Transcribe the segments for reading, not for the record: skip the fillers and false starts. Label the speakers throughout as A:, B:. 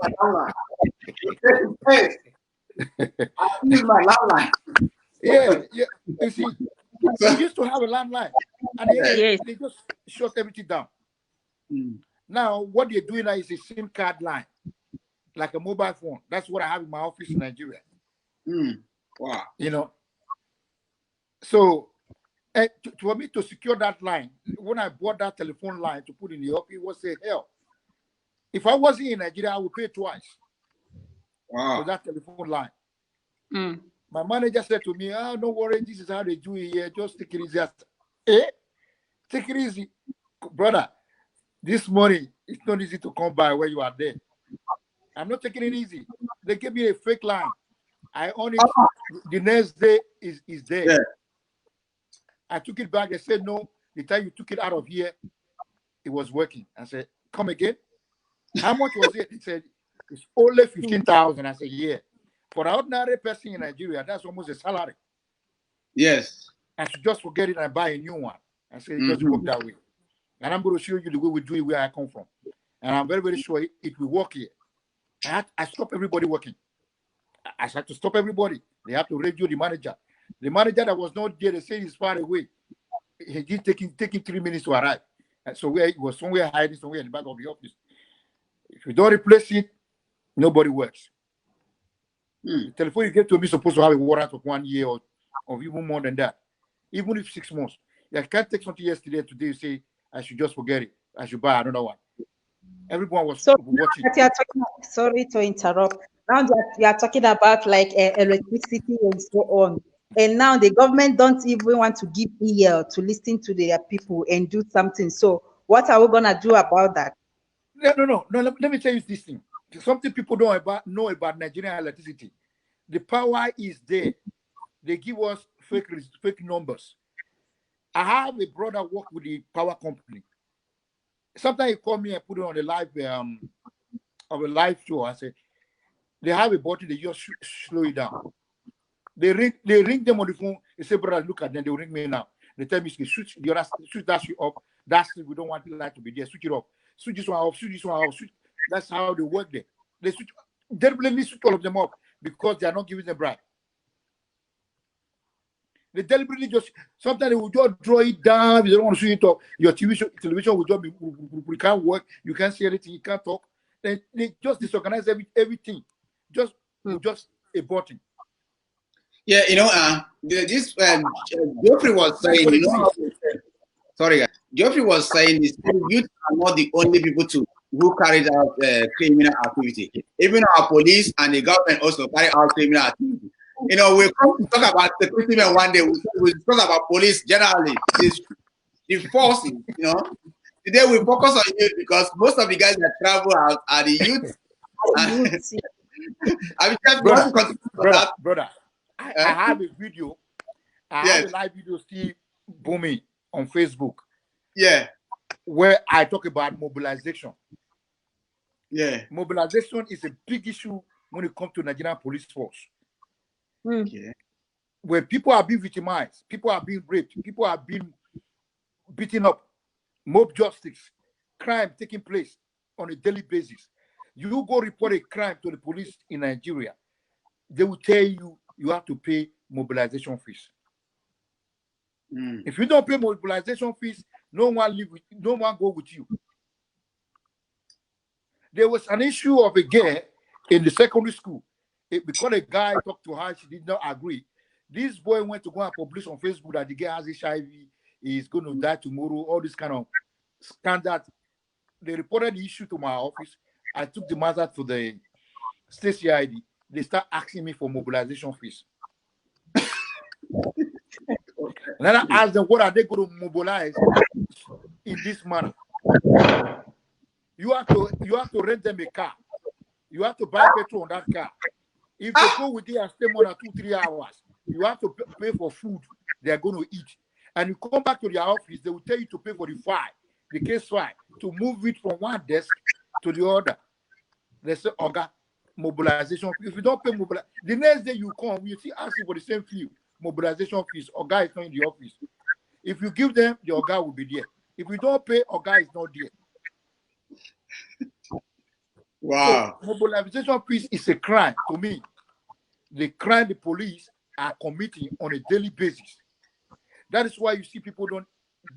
A: my landline. Hey, I use my landline.
B: Yeah. You see, we used to have a landline, and they just shut everything down. Now, what they're doing now is a SIM card line, like a mobile phone. That's what I have in my office in Nigeria.
A: Wow.
B: You know, so for me to secure that line, when I bought that telephone line to put in the office, it was a hell. If I wasn't in Nigeria, I would pay twice for that telephone line. My manager said to me, "Oh, don't worry, this is how they do it here. Just take it easy." Take it easy, brother. This morning, it's not easy to come by where you are there. I'm not taking it easy. They gave me a fake line. I own it. The next day is there.
A: Yeah.
B: I took it back. They said, no, the time you took it out of here, it was working. I said, come again? How much was it? He said, it's only 15,000. I said, yeah. For an ordinary person in Nigeria, that's almost a salary.
A: Yes.
B: I should just forget it and buy a new one. I said, it doesn't work that way. And I'm going to show you the way we do it where I come from. And I'm very, very sure it will work here. I stopped everybody working. I had to stop everybody. They have to radio the manager. The manager that was not there, they say he's far away. He did taking 3 minutes to arrive. And so it was somewhere hiding, somewhere in the back of the office. If you don't replace it, nobody works. The telephone you get to me is supposed to have a warrant of 1 year or even more than that. Even if 6 months. I can't take something yesterday, today you say, I should just forget it. I should buy another one. Everyone was watching.
C: Sorry to interrupt. Now that you are talking about like electricity and so on, and now the government don't even want to give ear to listen to their people and do something. So what are we gonna do about that?
B: No. Let me tell you this thing. Something people don't know about Nigerian electricity. The power is there. They give us fake numbers. I have a brother work with the power company. Sometimes he call me and put it on a live show. I said, they have a button, they just slow it down. They ring them on the phone. They say, brother, look at them. They ring me now. They tell me, switch that shit up. That's it. We don't want the light to be there. Switch it off. Switch this one off. Switch this one off. That's how they work there. They deliberately switch all of them off because they are not giving them bribe. They deliberately just, sometimes they will just draw it down. If you don't want to switch it up, your television will just be, we can't work. You can't see anything. You can't talk. They just disorganize everything. Just a button.
A: Yeah, this Geoffrey was saying, sorry, guys. Geoffrey was saying this: youth are not the only people who carried out criminal activity. Even our police and the government also carry out criminal activity. We'll come to talk about security men one day. We'll talk about police generally. The forces, Today we focus on youth because most of the guys that travel out are the youth.
B: Brother, I have a video. I have a live video still booming on Facebook.
A: Yeah.
B: Where I talk about mobilization.
A: Yeah.
B: Mobilization is a big issue when it comes to Nigerian police force.
A: Okay.
B: Where people are being victimized, people are being raped, people are being beaten up, mob justice, crime taking place on a daily basis. You go report a crime to the police in Nigeria, they will tell you you have to pay mobilization fees. If you don't pay mobilization fees, no one go with you. There was an issue of a girl in the secondary school. Because a guy talked to her, she did not agree. This boy went to go and publish on Facebook that the girl has HIV, is going to die tomorrow, all this kind of scandal. They reported the issue to my office. I took the matter to the state CID. They start asking me for mobilization fees. And then I asked them, what are they going to mobilize in this manner? You have to rent them a car. You have to buy petrol on that car. If they go with you and stay more than 2-3 hours, you have to pay for food they are going to eat. And you come back to their office, they will tell you to pay for the case file, to move it from one desk to the other. They say, Oga, mobilization. If you don't pay mobilization, the next day you come, you see asking for the same fee, mobilization fees. Oga is not in the office. If you give them, the Oga will be there. If you don't pay, Oga is not there.
A: Wow.
B: So mobilization fees is a crime to me. The crime the police are committing on a daily basis. That is why you see people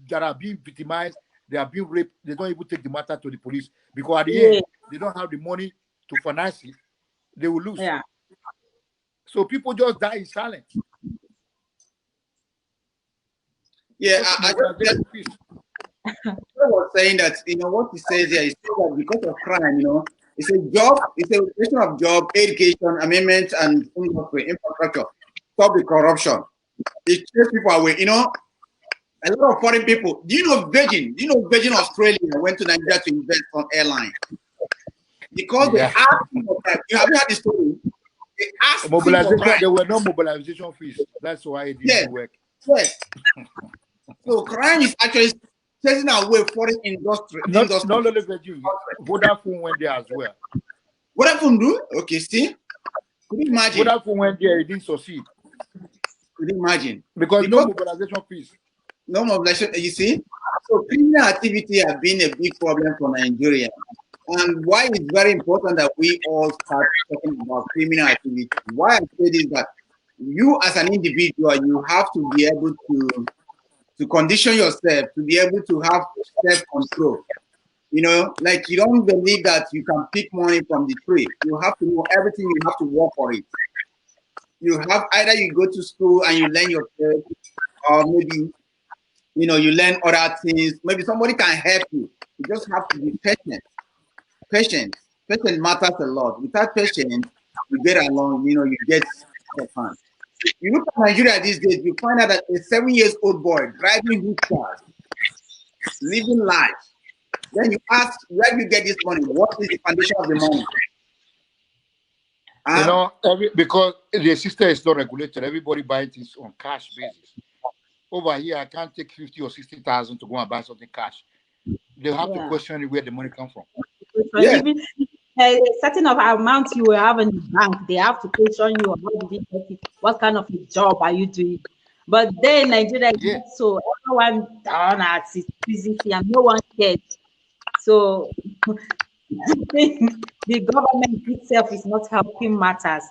B: that are being victimized, they are being raped, they don't even take the matter to the police because at the end they don't have the money to finance it, they will lose.
C: Yeah.
B: So people just die in silence.
A: Yeah, I was saying that, what he says here, he says that because of crime, it's a question of job, education, amendment, and industry, infrastructure. Stop the corruption. It takes people away. A lot of foreign people. Do you know Virgin? Do you know Virgin Australia went to Nigeria to invest on airline? Because they asked for that. Have you heard the story? They asked
B: mobilization. There were no mobilization fees. That's why it didn't work.
A: Yes. So crime is actually chasing away foreign industry.
B: Not only Virgin. Vodafone went there as well.
A: Vodafone do? Okay, see? Could you imagine?
B: Vodafone went there, it didn't succeed.
A: Could you imagine?
B: Because no mobilization fees.
A: No mobilization, you see? So criminal activity has been a big problem for Nigeria. And why it's very important that we all start talking about criminal activity. Why I say this is that you as an individual, you have to be able to condition yourself, to be able to have self-control. Like you don't believe that you can pick money from the tree. You have to know everything, you have to work for it. You have either you go to school and you learn yourself, or maybe you learn other things. Maybe somebody can help you. You just have to be patient. Patience matters a lot. Without patience, you get along, you get fun. You look at Nigeria these days, you find out that a 7-year-old boy driving good cars, living life. Then you ask, where do you get this money? What is the foundation of the money?
B: Because the system is not regulated, everybody buys things on cash basis. Over here, I can't take 50 or 60,000 to go and buy something cash. They have to question where the money comes from.
C: Even a certain of amount you will have in the bank, they have to question you how did you get it, what kind of a job are you doing. But then Nigeria so everyone down as it's busy and no one cares. So the government itself is not helping matters.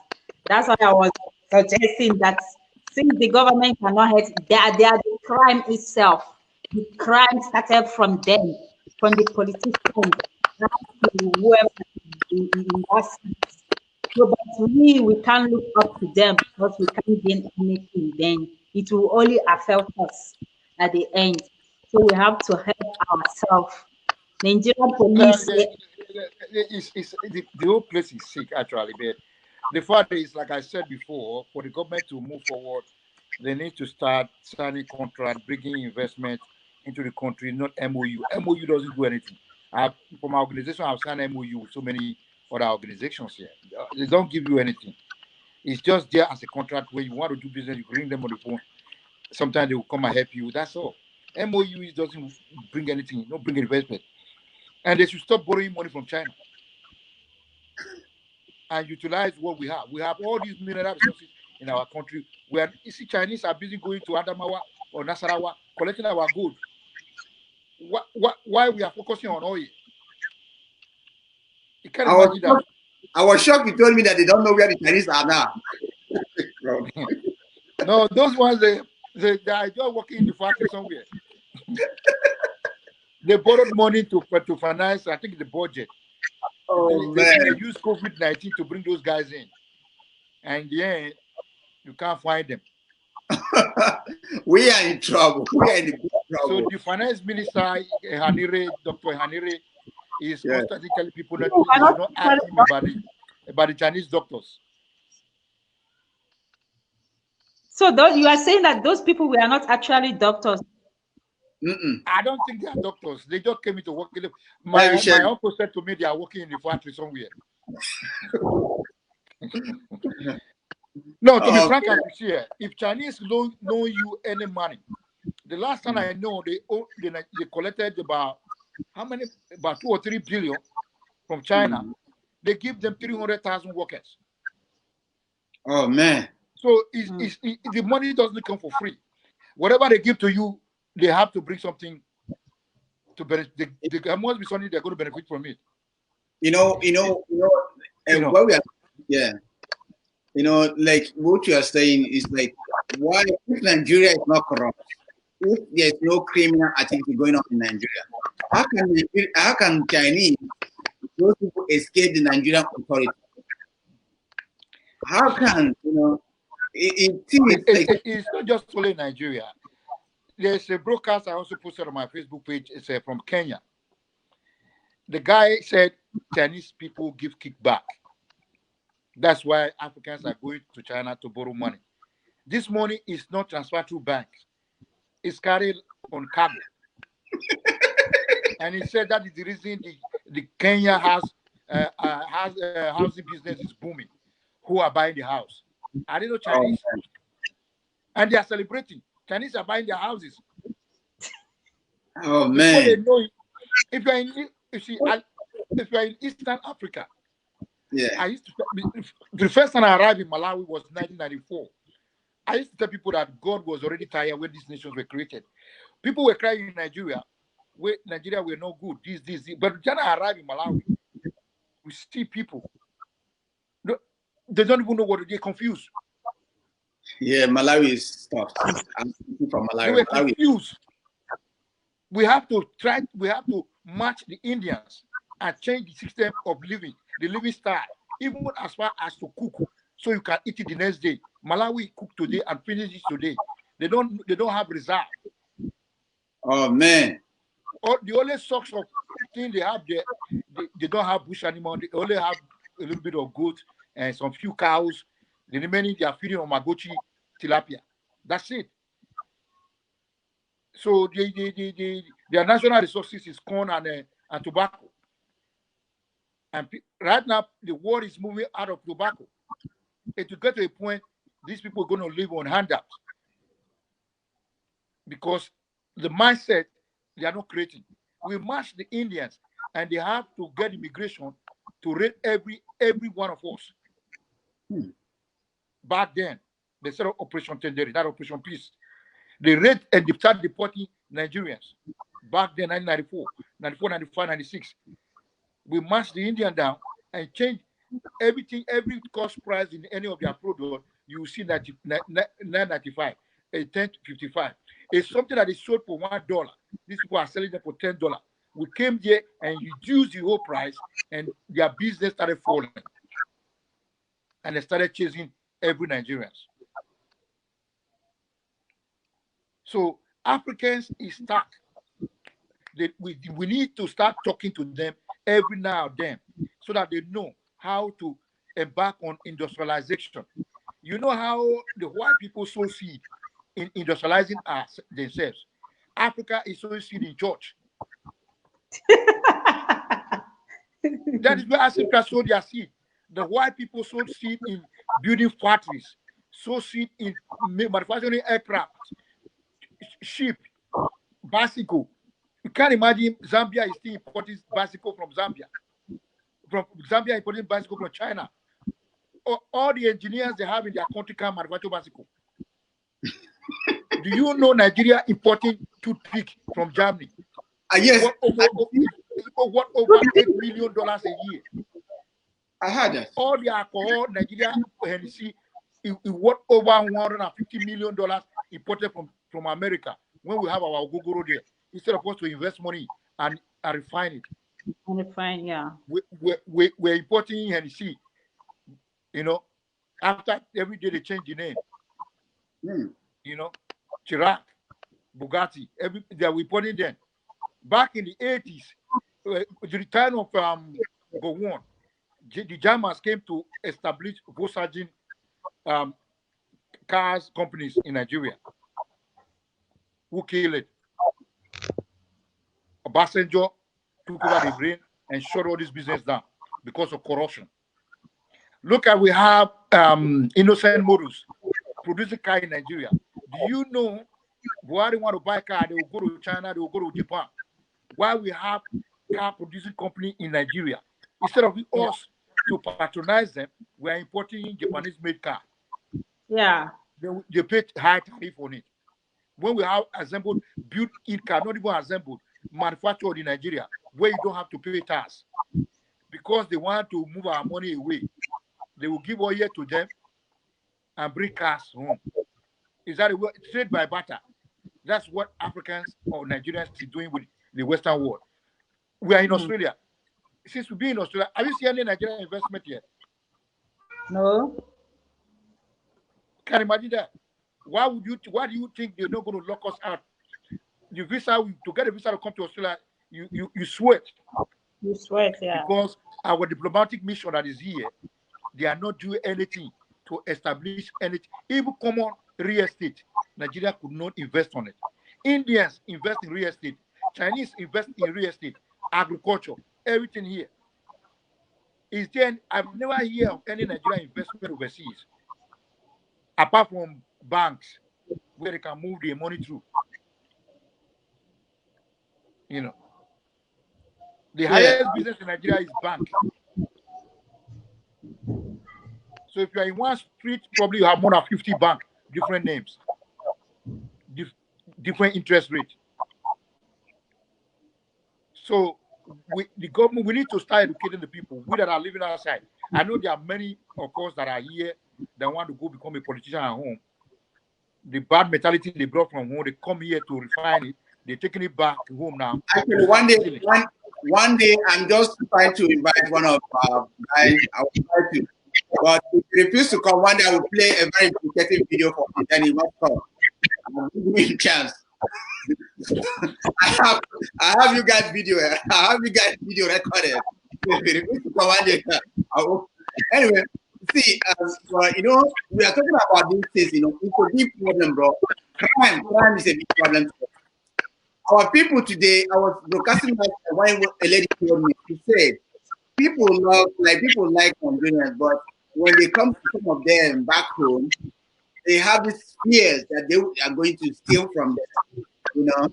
C: That's why I was suggesting that since the government cannot help, they are the crime itself. The crime started from them, from the politicians, to whoever in that sense. So, but we can't look up to them because we can't gain anything. Then it will only affect us at the end. So we have to help ourselves. Nigerian police.
B: The whole place is sick, actually. But the fact is, like I said before, for the government to move forward, they need to start signing contract, bringing investment into the country, not MOU. MOU doesn't do anything. For my organization, I've signed MOU with so many other organizations here. They don't give you anything. It's just there as a contract where you want to do business, you bring them on the phone. Sometimes they will come and help you. That's all. MOU doesn't bring anything, not bring investment. And they should stop borrowing money from China and utilize what we have. We have all these mineral resources in our country. You see, Chinese are busy going to Adamawa or Nasarawa, collecting our gold. Why we are focusing on oil? You can't imagine that.
A: I was shocked you told me that they don't know where the Chinese are now.
B: No, those ones, they are just working in the factory somewhere. They borrowed money to finance, I think, the budget. They use COVID-19 to bring those guys in. And in the end, you can't find them.
A: We are in trouble. We are in big trouble.
B: So the finance minister, Dr. Hanire, is constantly telling people that they should not ask him about the Chinese doctors.
C: So you are saying that those people were not actually doctors?
B: I don't think they are doctors. They just came into work. My uncle said to me they are working in the factory somewhere. No, to be frank, I'm here. If Chinese don't know you any money, the last time I know they collected about about 2 or 3 billion from China. They give them 300,000 workers.
A: Oh man!
B: So the money doesn't come for free. Whatever they give to you, they have to bring something to benefit. There must be something they're going to benefit from it.
A: What we are, yeah, like what you are saying is like, why if Nigeria is not corrupt, if there's no criminal activity going on in Nigeria, how can Chinese, those people, escape the Nigerian authority? How can
B: it's not just only Nigeria. There's a broadcast I also posted on my Facebook page. It's from Kenya. The guy said Chinese people give kickback. That's why Africans are going to China to borrow money. This money is not transferred through banks. It's carried on cargo. And he said that is the reason the Kenya housing business is booming. Who are buying the house? I didn't know Chinese. And they are celebrating. Chinese are buying their houses.
A: Oh man!
B: They know it. If you're in Eastern Africa,
A: yeah.
B: I used to. The first time I arrived in Malawi was 1994. I used to tell people that God was already tired when these nations were created. People were crying in Nigeria, where Nigeria were no good. This. But when I arrived in Malawi, we see people. They don't even know what they're confused.
A: Yeah, Malawi is tough. I'm from Malawi.
B: They were confused. We have to match the Indians and change the system of living, the living style, even as far as to cook, so you can eat it the next day. Malawi cook today and finish it today. They don't have reserve.
A: Oh man!
B: The only source of thing they have there, they don't have bush anymore. They only have a little bit of goat and some few cows. The remaining they are feeding on magochi, tilapia. That's it. So their national resources is corn and tobacco. And right now, the world is moving out of tobacco. And to get to a point, these people are going to live on handouts. Because the mindset, they are not creating. We match the Indians, and they have to get immigration to raid every one of us. Back then, they set up Operation Tenderi, that Operation Peace. They raid and they start deporting Nigerians. Back then, 1994, 94, 95, 96. We marched the Indian down and changed everything, every cost price in any of their product, you will see 9.95, a 10.55. It's something that is sold for $1. These people are selling them for $10. We came here and reduced the whole price, and their business started falling. And they started chasing every Nigerians. So Africans is stuck. We need to start talking to them every now and then so that they know how to embark on industrialization. You know how the white people sow seed in industrializing themselves. Africa is sowing seed in church. That is where Africa sowed their seed. The white people sowed seed in building factories, sowed seed in manufacturing aircraft, sheep, bicycle. You can't imagine Zambia is still importing bicycle from Zambia. From Zambia importing bicycle from China. All the engineers they have in their country can manufacture bicycle. Do you know Nigeria importing toothpick from Germany?
A: Yes.
B: What over $8 million a year?
A: I heard that.
B: All the alcohol Nigeria Hennessy, it worth over $150 million imported from America when we have our Ogogoro there. Instead of us to invest money and refine it.
C: Refine, yeah.
B: We're importing Hennessy. You know, after every day they change the name. You know, Chirac, Bugatti, they are reporting them. Back in the 80s, the time of Gowon, the Germans came to establish Volkswagen cars companies in Nigeria. Who killed it? Obasanjo took over the brain and shut all this business down because of corruption. Look at, we have innocent models producing car in Nigeria. Do you know Buhari want to buy a car, they will go to China, they will go to Japan. Why we have car producing company in Nigeria? Instead of us to patronize them, we are importing Japanese made car.
C: Yeah.
B: They pay high tariff on it. When we have assembled, built in car, not even assembled, manufactured in Nigeria, where you don't have to pay tax. because they want to move our money away, they will give oil to them and bring cars home. Is that a way? Trade by barter? That's what Africans or Nigerians are doing with the Western world. We are in Australia. Since we've been in Australia, have you seen any Nigerian investment yet?
C: No.
B: Can you imagine that? Why do you think they're not going to lock us out? The visa, to get a visa to come to Australia, you sweat.
C: You sweat, yeah.
B: Because our diplomatic mission that is here, they are not doing anything to establish anything. Even common real estate, Nigeria could not invest on it. Indians invest in real estate. Chinese invest in real estate, agriculture, everything here. Is there? I've never heard of any Nigerian investment overseas, apart from banks, where they can move their money through. You know, the highest business in Nigeria is bank. So if you are in one street, probably you have more than 50 banks, different names, different interest rates. So the government, we need to start educating the people, we that are living outside. I know there are many of us that are here that want to go become a politician at home. The bad mentality they brought from home, they come here to refine it. They're taking it back home now.
A: Actually, one day, I'm just trying to invite one of our guys. I will try to, but if he refuses to come, one day I will play a very educative video for him. Then he must come. I'll give him a chance. I have you guys video. I have you guys video recorded. If he refuses to come one day, anyway. See, you know, we are talking about these things. You know, it's a big problem, bro. Crime is a big problem. Our people today, I was broadcasting when a lady told me, she said, people like Nigerians, but when they come to some of them back home, they have this fears that they are going to steal from them. You know,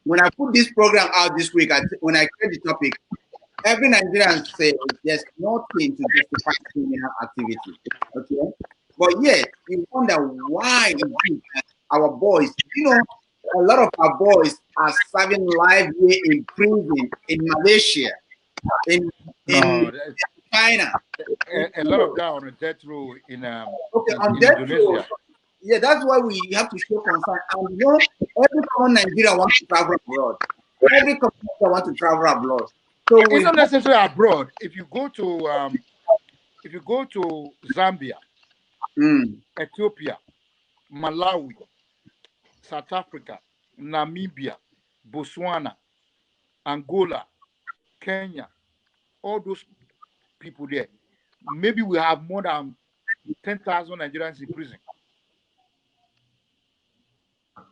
A: when I put this program out this week, when I create the topic, every Nigerian says there's nothing to justify criminal activity. Okay, but yet you wonder why our boys, you know, a lot of our boys are serving life here in prison in Malaysia, in China.
B: A lot of that on a death row in
A: Indonesia. Row, yeah, that's why we have to show concern. And you know, every common Nigeria wants to travel abroad. Every common Nigeria wants to travel abroad. So
B: it's not necessarily abroad. If you go to Zambia, Ethiopia, Malawi, South Africa, Namibia, Botswana, Angola, Kenya, all those people there, maybe we have more than 10,000 Nigerians in prison.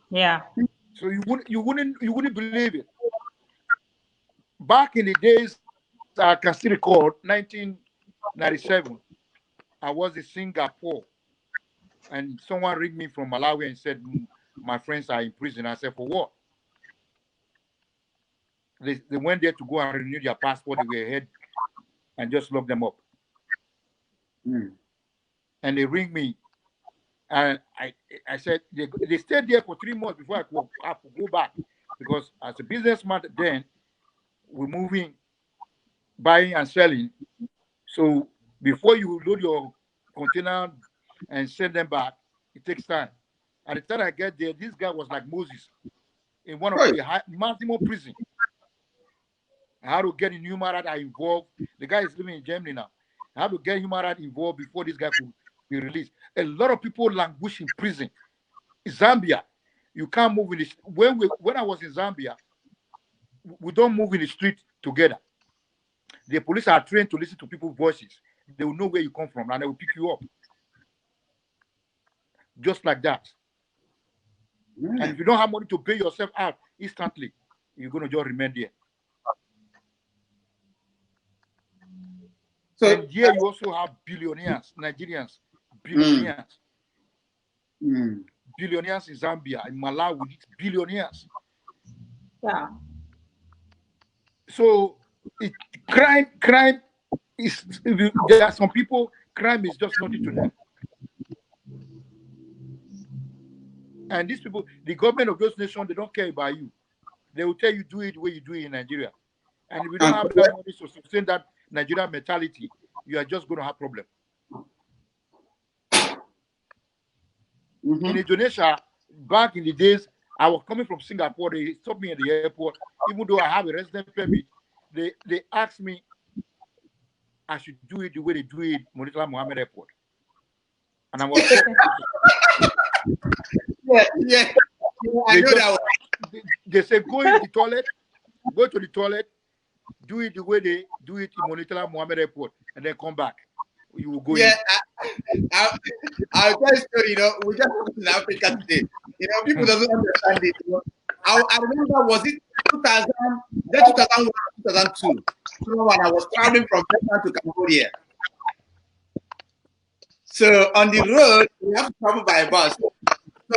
C: Yeah.
B: So you wouldn't believe it. Back in the days, I can still recall 1997. I was in Singapore, and someone ringed me from Malawi and said, "My friends are in prison." I said, "For what?" They went there to go and renew their passport. They were ahead and just locked them up. And they ring me, and I said they stayed there for 3 months before I could go back, because as a businessman then, we're moving, buying and selling. So before you load your container and send them back, it takes time. At the time I get there, this guy was like Moses in one of the maximum prison. How to get in human rights involved. The guy is living in Germany now. How to get human rights involved before this guy could be released. A lot of people languish in prison. In Zambia, you can't move in the when I was in Zambia, we don't move in the street together. The police are trained to listen to people's voices. They will know where you come from and they will pick you up. Just like that. And if you don't have money to pay yourself out instantly, you're going to just remain there. So and here you also have billionaires, Nigerians, billionaires. Billionaires in Zambia, in Malawi, billionaires.
C: Yeah.
B: So crime is, there are some people, crime is just nothing to them. And these people, the government of those nations, they don't care about you. They will tell you do it the way you do it in Nigeria. And if you don't have that money to sustain that Nigerian mentality, you are just going to have problem. In Indonesia, back in the days, I was coming from Singapore. They stopped me at the airport, even though I have a resident permit. They asked me I should do it the way they do it Murtala Mohammed Airport, and I was
A: yeah. I know that one.
B: They say go in the toilet, go to the toilet, do it the way they do it in Murtala Mohammed Airport, and then come back. You will go in.
A: I'll tell you, you know, we just in Africa today. You know, people doesn't understand it. You know? I remember, was it 2000, 2001, 2002, when I was traveling from Vietnam to Cambodia. So on the road, we have to travel by bus. So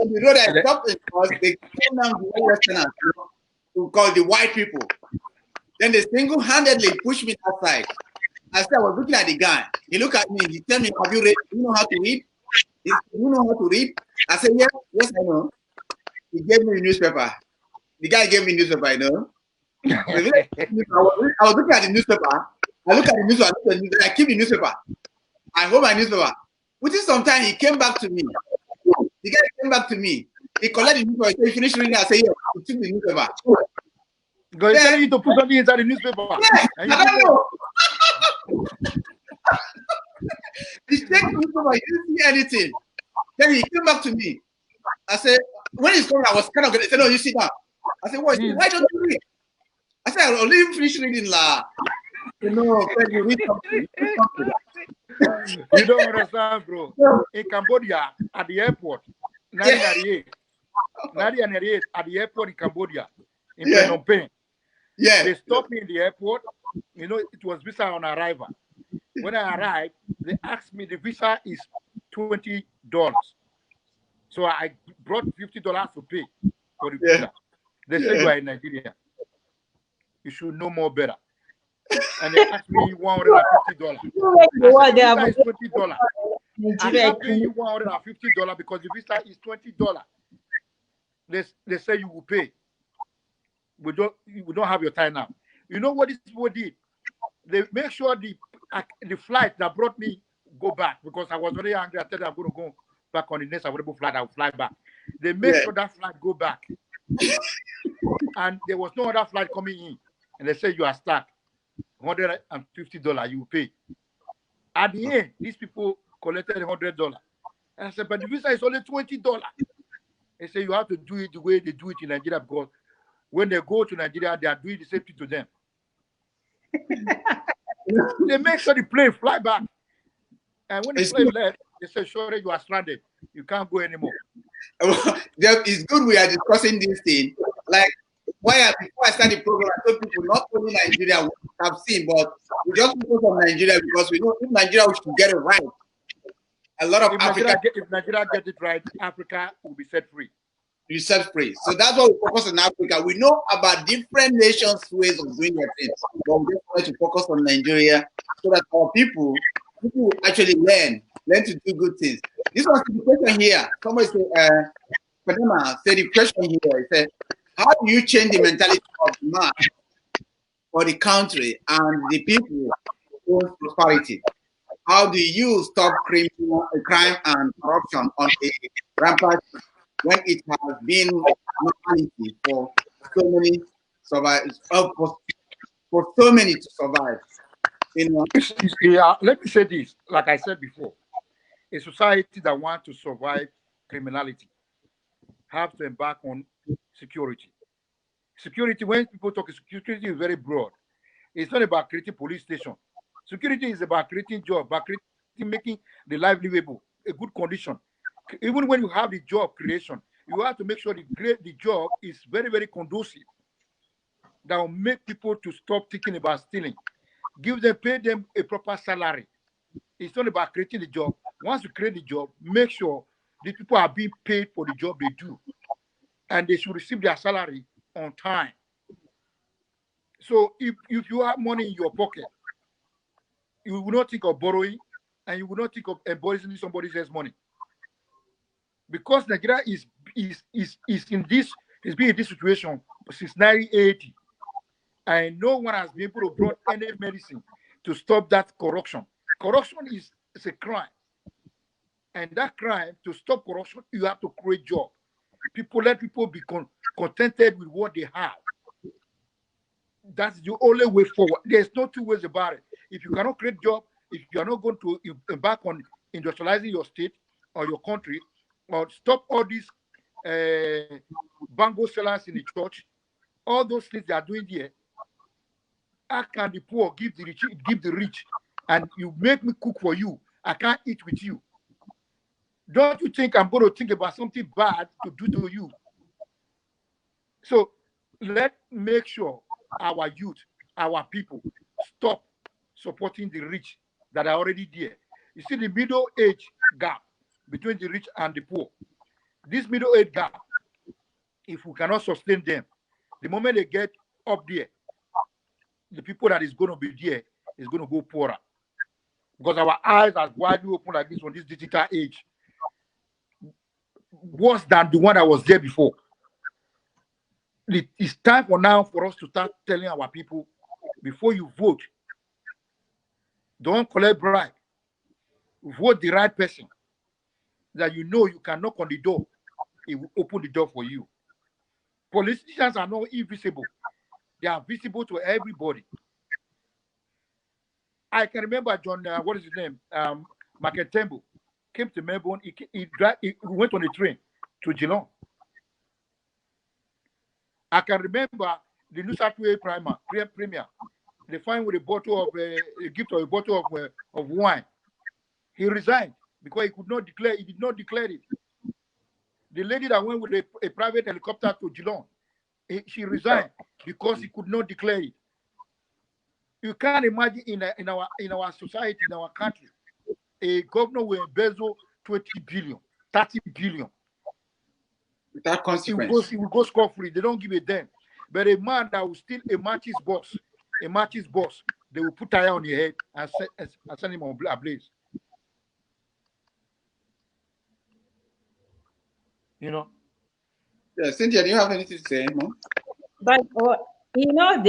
A: on the road, I stopped in bus. They came down the restaurant, you know, who call the white people. Then they single-handedly pushed me outside. I said, I was looking at the guy. He looked at me. He told me, "Have you read? Do you know how to read? Do you know how to read?" I said, "Yeah, yes, I know." He gave me a newspaper. The guy gave me a newspaper, you know. I was looking at the newspaper. I look at the newspaper. I keep the newspaper. I hold my newspaper. Within some time, he came back to me. The guy came back to me. He collected the newspaper. He said, "You finished reading?" I said, "Yeah." He took the newspaper.
B: Because he's telling you to put something inside the newspaper.
A: Yeah, I don't know. He checked the newspaper. He didn't see anything. Then he came back to me. I said, when he's coming, I was kind of going to say, "No, you sit down." I said, "Why don't you read?" I said, "I only finished reading la." You know, when you read something.
B: You don't understand, bro. In Cambodia, at the airport, 1998, at the airport in Cambodia, in Phnom Penh, they stopped me in the airport. You know, it was visa on arrival. When I arrived, they asked me the visa is $20. So I brought $50 to pay for the visa. They said, "You are in Nigeria. You should know more better." And they asked me $150. I said, the visa is $20. I can't pay you $150 because the visa is $20. They say you will pay. We don't have your time now. You know what these people did? They make sure the flight that brought me go back because I was very angry. I said I'm going to go back on the next available flight. I will fly back. They make sure that flight go back. And there was no other flight coming in. And they say you are stuck. $150 you will pay. At the end, these people collected $100. And I said, but the visa is only $20. They say you have to do it the way they do it in Nigeria because when they go to Nigeria, they are doing the same thing to them. They make sure the plane fly back. And when the plane left, they say, "Sorry, you are stranded. You can't go anymore."
A: It's good we are discussing this thing. Like, before I started the program, I told people not only Nigeria we have seen, but we just focus on Nigeria because we know if Nigeria we should get it right. A lot of
B: if Nigeria get it right, Africa will be set free.
A: Be set free. So that's why we focus on Africa. We know about different nations' ways of doing their things, but we just want to focus on Nigeria so that our people will actually learn to do good things. This was the question here. Somebody said, Panama said the question here. He said, how do you change the mentality of the man for the country and the people for prosperity? How do you stop crime and corruption on a rampant when it has been normality for so many for so many to survive? You know?
B: Yeah, let me say this. Like I said before, a society that wants to survive criminality have to embark on security. Security, when people talk, security is very broad. It's not about creating police station. Security is about creating jobs, about making the life livable, a good condition. Even when you have the job creation, you have to make sure the job is very, very conducive. That will make people to stop thinking about stealing. Pay them a proper salary. It's not about creating the job. Once you create the job, make sure the people are being paid for the job they do. And they should receive their salary on time. So if you have money in your pocket, you will not think of borrowing and you will not think of embarrassing somebody else's money. Because Nigeria is in this, has been in this situation since 1980. And no one has been able to bring any medicine. to stop that corruption. Corruption is a crime. And that crime, to stop corruption, you have to create jobs. Let people be contented with what they have. That's the only way forward. There's no two ways about it. If you cannot create jobs, if you are not going to embark on industrializing your state or your country, or stop all these bango sellers in the church, all those things they are doing here, how can the poor give the rich, and you make me cook for you? I can't eat with you. Don't you think I'm going to think about something bad to do to you? So let's make sure our youth, our people, stop supporting the rich that are already there. You see the middle age gap between the rich and the poor. This middle age gap, if we cannot sustain them, the moment they get up there, the people that is going to be there is going to go poorer. Because our eyes are widely open like this on this digital age. Worse than the one that was there before. It's time for us to start telling our people, before you vote, don't collect bribe. Vote the right person that you know you can knock on the door. It will open the door for you. Politicians are not invisible. They are visible to everybody. I can remember John, what is his name? Maketembo came to Melbourne. He went on a train to Geelong. I can remember the New South Wales Premier. They find with a bottle of a gift of a bottle of wine. He resigned because he could not declare. He did not declare it. The lady that went with a private helicopter to Geelong, she resigned because he could not declare it. You can't imagine in our society, in our country, a governor will embezzle 20 billion, 30 billion.
A: Without consequence.
B: He will go scot-free. They don't give a damn. But a man that will steal a matches box, they will put tire on your head and send him on ablaze. You know?
A: Yeah, Cynthia, do you have anything to say, Mom?
C: But you know,